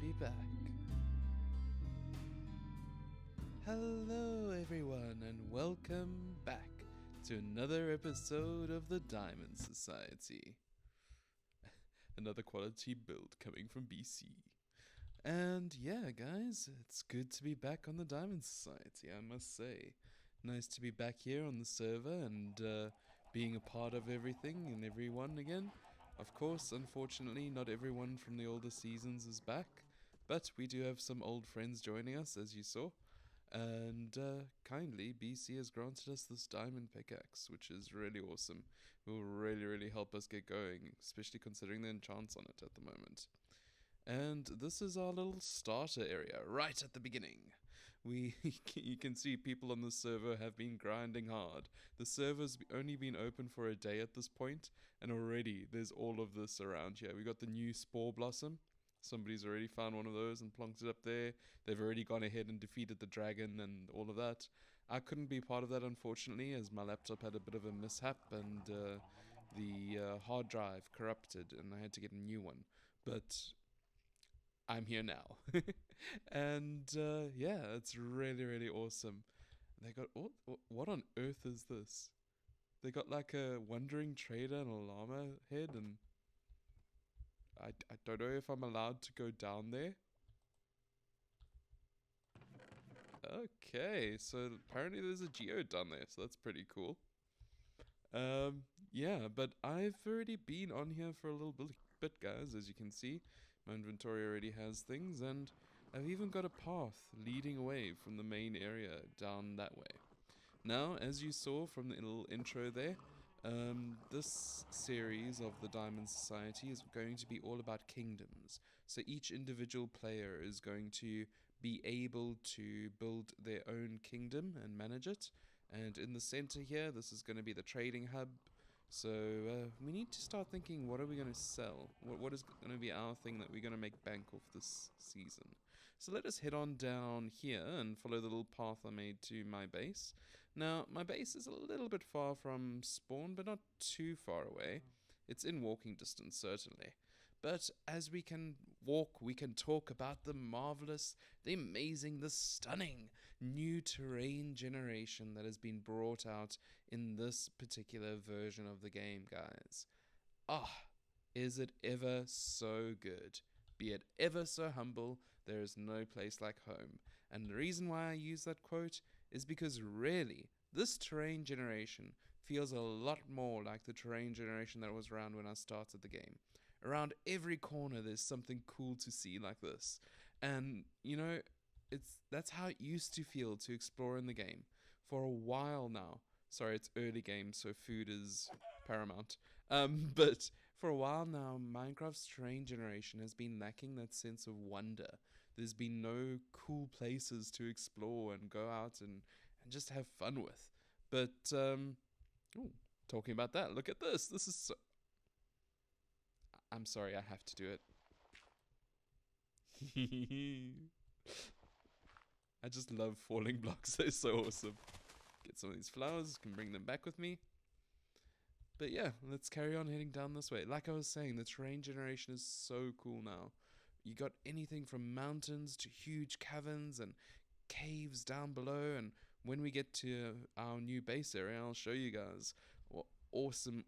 be back. Hello everyone and welcome back to another episode of the Diamond Society. Another quality build coming from BC. And yeah guys, it's good to be back on the Diamond Society, I must say. Nice to be back here on the server and being a part of everything and everyone again. Of course, unfortunately, not everyone from the older seasons is back, but we do have some old friends joining us, as you saw. And kindly, BC has granted us this diamond pickaxe, which is really awesome. It will really help us get going, especially considering the enchants on it at the moment. And this is our little starter area right at the beginning. You can see people on the server have been grinding hard. The server's only been open for a day at this point, and already there's all of this around here. We got the new Spore Blossom. Somebody's already found one of those and plonked it up there. They've already gone ahead and defeated the dragon and all of that. I couldn't be part of that, unfortunately, as my laptop had a bit of a mishap and the hard drive corrupted and I had to get a new one. But I'm here now. And yeah, it's really awesome. They got what on earth is this? They got like a wandering trader and a llama head, and I don't know if I'm allowed to go down there. Okay, so apparently there's a geode down there, so that's pretty cool. Yeah, but I've already been on here for a little bit, guys, as you can see. My inventory already has things, and I've even got a path leading away from the main area down that way. Now, as you saw from the little intro there, this series of the Diamond Society is going to be all about kingdoms. So each individual player is going to be able to build their own kingdom and manage it. And in the center here, this is going to be the trading hub. So we need to start thinking, what are we going to sell? What is going to be our thing that we're going to make bank off this season? So let us head on down here and follow the little path I made to my base. Now, my base is a little bit far from spawn, but not too far away. It's in walking distance, certainly. But as we can walk, we can talk about the marvelous, the amazing, the stunning new terrain generation that has been brought out in this particular version of the game, guys. Ah, is it ever so good? Be it ever so humble, there is no place like home. And the reason why I use that quote is because really, this terrain generation feels a lot more like the terrain generation that was around when I started the game. Around every corner there's something cool to see like this. And, you know, that's how it used to feel to explore in the game. For a while now, sorry, it's early game, so food is paramount. But for a while now, Minecraft's terrain generation has been lacking that sense of wonder. There's been no cool places to explore and go out and just have fun with. But, ooh, talking about that, look at this. This is so... I'm sorry, I have to do it. I just love falling blocks. They're so awesome. Get some of these flowers, can bring them back with me. But yeah, let's carry on heading down this way. Like I was saying, the terrain generation is so cool now. You got anything from mountains to huge caverns and caves down below. And when we get to our new base area, I'll show you guys what awesome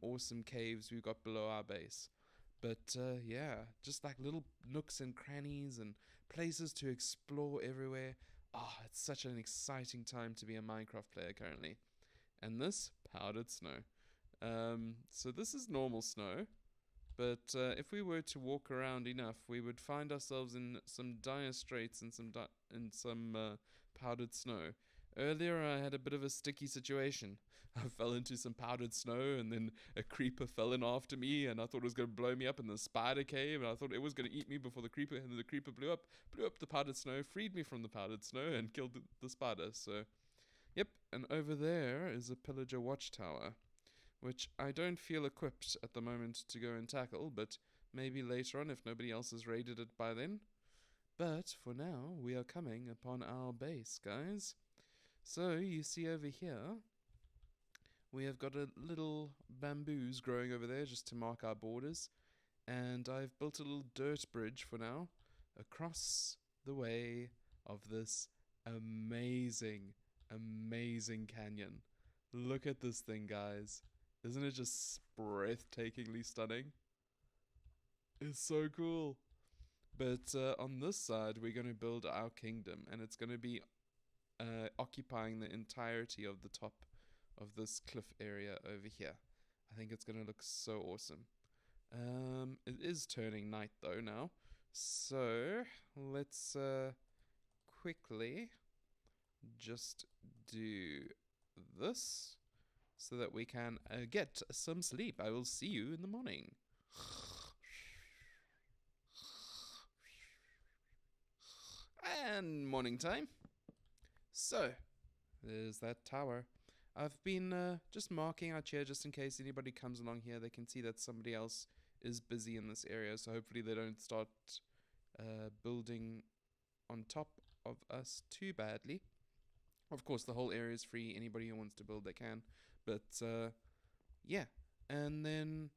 caves we've got below our base. But yeah, just like little nooks and crannies and places to explore everywhere. Ah, it's such an exciting time to be a Minecraft player currently. And this, powdered snow. So this is normal snow, but if we were to walk around enough, we would find ourselves in some dire straits and some powdered snow. Earlier, I had a bit of a sticky situation. I fell into some powdered snow, and then a creeper fell in after me, and I thought it was going to blow me up in the spider cave, and I thought it was going to eat me before the creeper, and the creeper blew up the powdered snow, freed me from the powdered snow, and killed the spider. So, yep, and over there is a pillager watchtower, which I don't feel equipped at the moment to go and tackle, but maybe later on if nobody else has raided it by then. But for now, we are coming upon our base, guys. So, you see over here, we have got a little bamboos growing over there just to mark our borders. And I've built a little dirt bridge for now. across the way of this amazing, amazing canyon. Look at this thing, guys. Isn't it just breathtakingly stunning? It's so cool. But on this side, we're going to build our kingdom, and it's going to be occupying the entirety of the top of this cliff area over here. I think it's going to look so awesome. It is turning night though now, so let's quickly just do this so that we can get some sleep. I will see you in the morning. And morning time. So, there's that tower. I've been just marking out here just in case anybody comes along here. They can see that somebody else is busy in this area, so hopefully they don't start building on top of us too badly. Of course, the whole area is free. Anybody who wants to build, they can. But, yeah. And then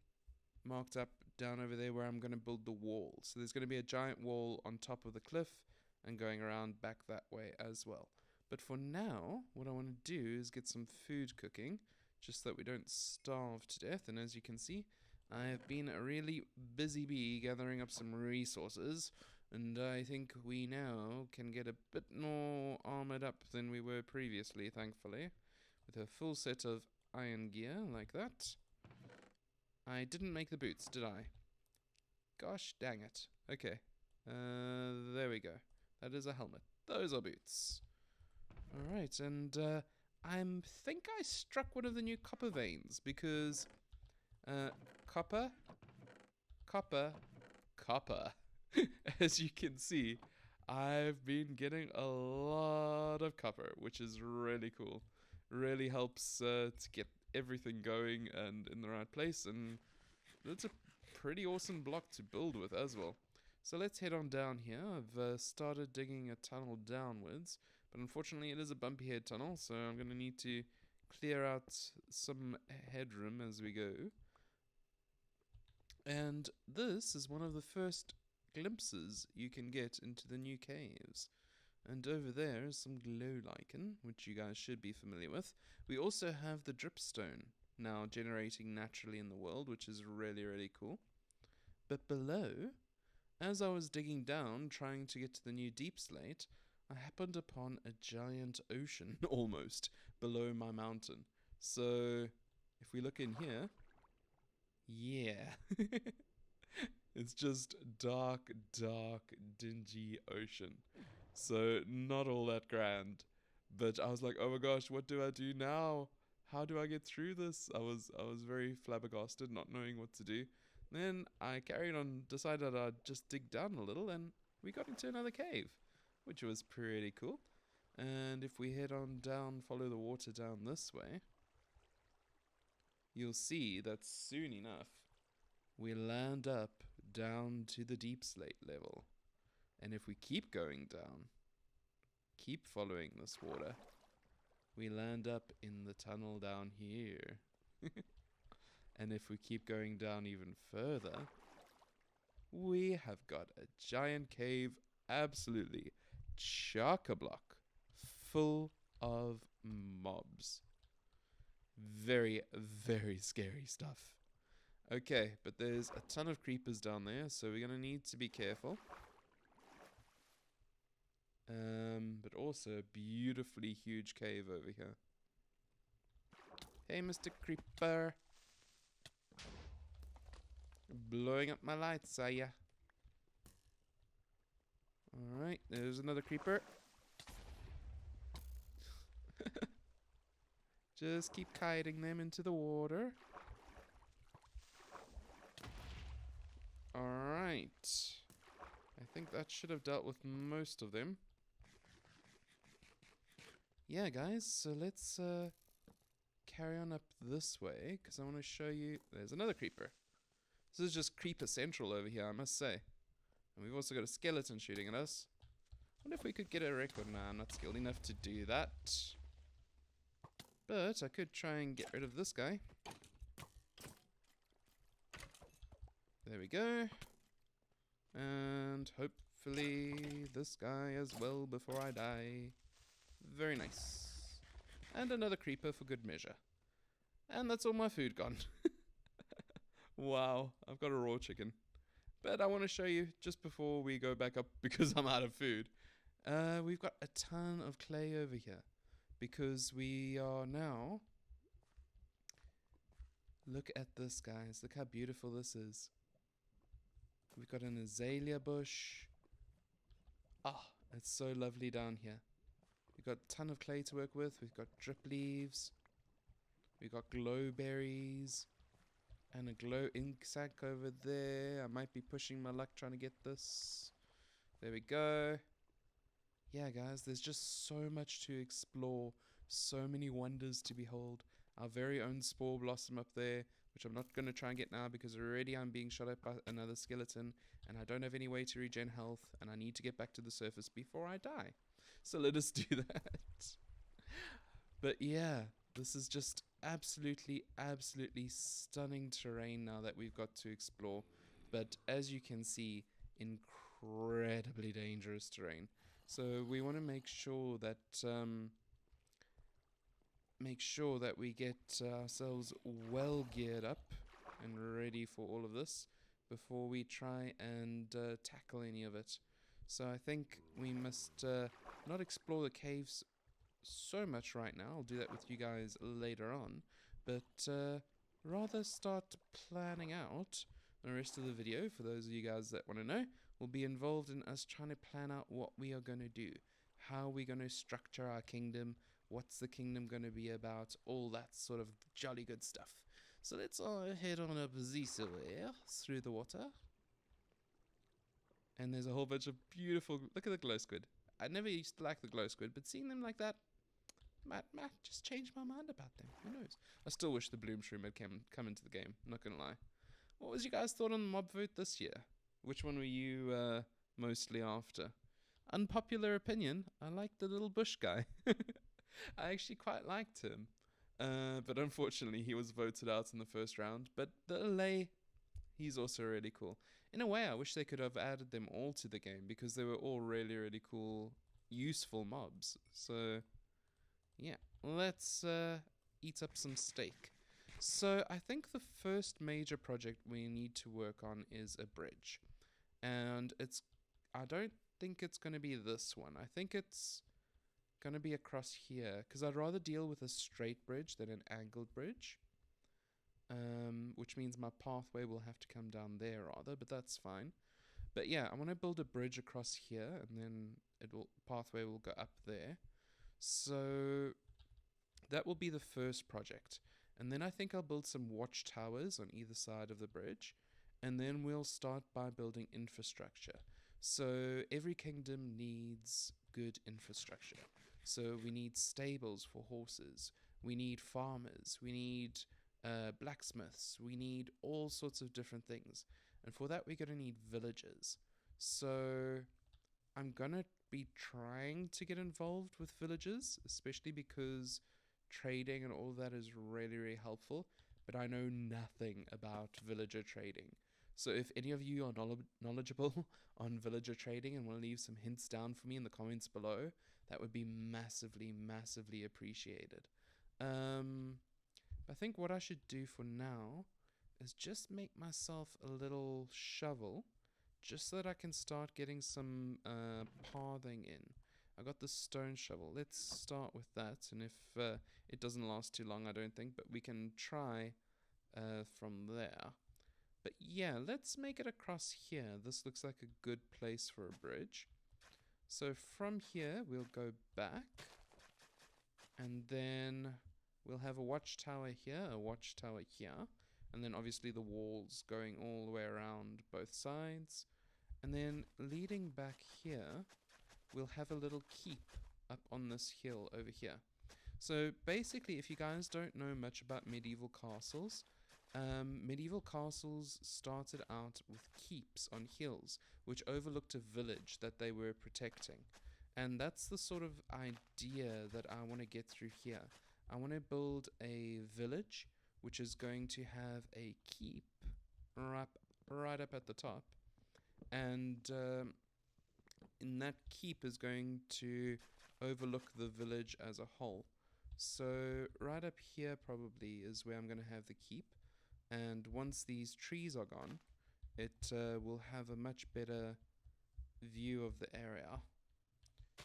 marked up down over there where I'm going to build the wall. So there's going to be a giant wall on top of the cliff and going around back that way as well. But for now, what I want to do is get some food cooking, just so that we don't starve to death. And as you can see, I have been a really busy bee gathering up some resources, and I think we now can get a bit more armored up than we were previously, thankfully, with a full set of iron gear like that. I didn't make the boots, did I? Gosh dang it. Okay, there we go. That is a helmet. Those are boots. Alright, and I think I struck one of the new copper veins, because copper, as you can see, I've been getting a lot of copper, which is really cool. Really helps to get everything going and in the right place, and it's a pretty awesome block to build with as well. So let's head on down here. I've started digging a tunnel downwards, but unfortunately it is a bumpy head tunnel, so I'm going to need to clear out some headroom as we go. And this is one of the first glimpses you can get into the new caves. And over there is some glow lichen, which you guys should be familiar with. We also have the dripstone now generating naturally in the world, which is really, really cool. But below, as I was digging down, trying to get to the new deep slate, I happened upon a giant ocean, almost, below my mountain. So, if we look in here, yeah, it's just dark, dark, dingy ocean. So, not all that grand. But I was like, oh my gosh, what do I do now? How do I get through this? I was very flabbergasted, not knowing what to do. Then I carried on, decided I'd just dig down a little, and we got into another cave, which was pretty cool. And if we head on down, follow the water down this way, you'll see that soon enough, we land up down to the deep slate level. And if we keep going down, keep following this water, we land up in the tunnel down here. And if we keep going down even further, we have got a giant cave, absolutely chock-a-block, full of mobs. Very, very scary stuff. Okay, but there's a ton of creepers down there, so we're going to need to be careful. But also a beautifully huge cave over here. Hey, Mr. Creeper. Blowing up my lights, are ya? Alright, there's another creeper. Just keep kiting them into the water. Alright. I think that should have dealt with most of them. Yeah, guys, so let's carry on up this way, because I want to show you... There's another creeper. This is just creeper central over here, I must say. And we've also got a skeleton shooting at us. I wonder if we could get a record. Nah, I'm not skilled enough to do that. But I could try and get rid of this guy. There we go. And hopefully this guy as well before I die. Very nice. And another creeper for good measure. And that's all my food gone. Wow, I've got a raw chicken. But I want to show you just before we go back up because I'm out of food. We've got a ton of clay over here because we are now... Look at this, guys. Look how beautiful this is. We've got an azalea bush. Ah, it's so lovely down here. We've got a ton of clay to work with. We've got drip leaves. We've got glow berries. And a glow ink sac over there. I might be pushing my luck trying to get this. There we go. Yeah, guys, there's just so much to explore. So many wonders to behold. Our very own spore blossom up there, which I'm not going to try and get now because already I'm being shot at by another skeleton and I don't have any way to regen health and I need to get back to the surface before I die. So let us do that. But yeah, this is just absolutely stunning terrain now that we've got to explore. But as you can see, incredibly dangerous terrain. So we want to make sure that we get ourselves well geared up and ready for all of this before we try and tackle any of it. So I think we must not explore the caves so much right now. I'll do that with you guys later on, but rather start planning out the rest of the video. For those of you guys that want to know, we'll be involved in us trying to plan out what we are going to do, how we're going to structure our kingdom, what's the kingdom going to be about, all that sort of jolly good stuff. So let's head on up this way through the water. And there's a whole bunch of beautiful... Look at the glow squid. I never used to like the glow squid, but seeing them like that might just change my mind about them. Who knows? I still wish the bloom shroom had come into the game. I'm not going to lie. What was you guys' thought on the mob vote this year? Which one were you mostly after? Unpopular opinion, I liked the little bush guy. I actually quite liked him. But unfortunately, he was voted out in the first round. But the LA, he's also really cool. In a way, I wish they could have added them all to the game because they were all really cool, useful mobs. So, yeah, let's eat up some steak. So, I think the first major project we need to work on is a bridge. And I don't think it's going to be this one. I think it's going to be across here because I'd rather deal with a straight bridge than an angled bridge. Which means my pathway will have to come down there rather, but that's fine. But yeah, I want to build a bridge across here, and then pathway will go up there. So that will be the first project. And then I think I'll build some watchtowers on either side of the bridge, and then we'll start by building infrastructure. So every kingdom needs good infrastructure. So we need stables for horses, we need farmers, we need blacksmiths, we need all sorts of different things. And for that, we're going to need villagers. So I'm going to be trying to get involved with villagers, especially because trading and all that is really helpful. But I know nothing about villager trading. So if any of you are knowledgeable on villager trading and want to leave some hints down for me in the comments below, that would be massively appreciated. I think what I should do for now is just make myself a little shovel just so that I can start getting some pathing in. I got the stone shovel. Let's start with that, and if it doesn't last too long, I don't think, but we can try from there. But yeah, let's make it across here. This looks like a good place for a bridge. So from here, we'll go back, and then we'll have a watchtower here, a watchtower here, and then obviously the walls going all the way around both sides. And then leading back here, we'll have a little keep up on this hill over here. So basically, if you guys don't know much about medieval castles started out with keeps on hills, which overlooked a village that they were protecting. And that's the sort of idea that I want to get through here. I want to build a village which is going to have a keep right up at the top. And in that keep is going to overlook the village as a whole. So right up here probably is where I'm going to have the keep, and once these trees are gone, it will have a much better view of the area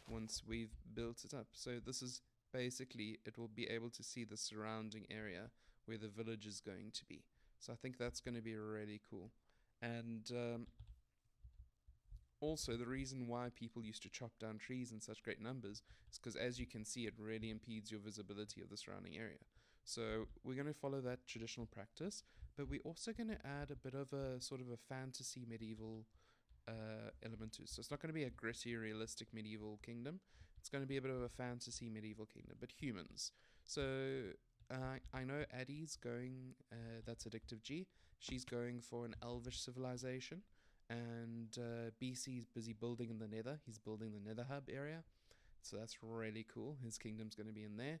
once we've built it up. So this is basically, it will be able to see the surrounding area where the village is going to be. So I think that's going to be really cool. And also, the reason why people used to chop down trees in such great numbers is because, as you can see, it really impedes your visibility of the surrounding area. So we're going to follow that traditional practice, but we're also going to add a bit of a sort of a fantasy medieval element to it. So it's not going to be a gritty, realistic medieval kingdom. It's going to be a bit of a fantasy medieval kingdom, but humans. So I know Addie's going, that's Addictive G, she's going for an elvish civilization. And BC's busy building in the nether. He's building the nether hub area. So that's really cool. His kingdom's going to be in there.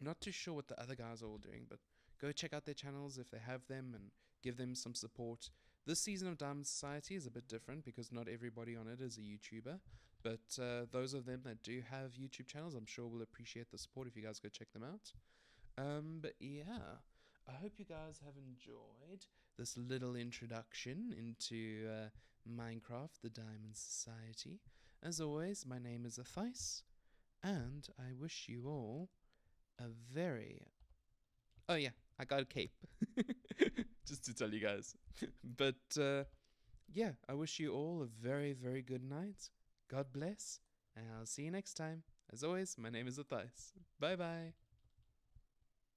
Not too sure what the other guys are all doing, but go check out their channels if they have them and give them some support. This season of Diamond Society is a bit different because not everybody on it is a YouTuber. But those of them that do have YouTube channels, I'm sure will appreciate the support if you guys go check them out. But yeah, I hope you guys have enjoyed this little introduction into Minecraft, the Diamond Society. As always, my name is Athais, and I wish you all a very... Oh yeah, I got a cape. Just to tell you guys. But yeah, I wish you all a very, very good night. God bless, and I'll see you next time. As always, my name is Athais. Bye bye.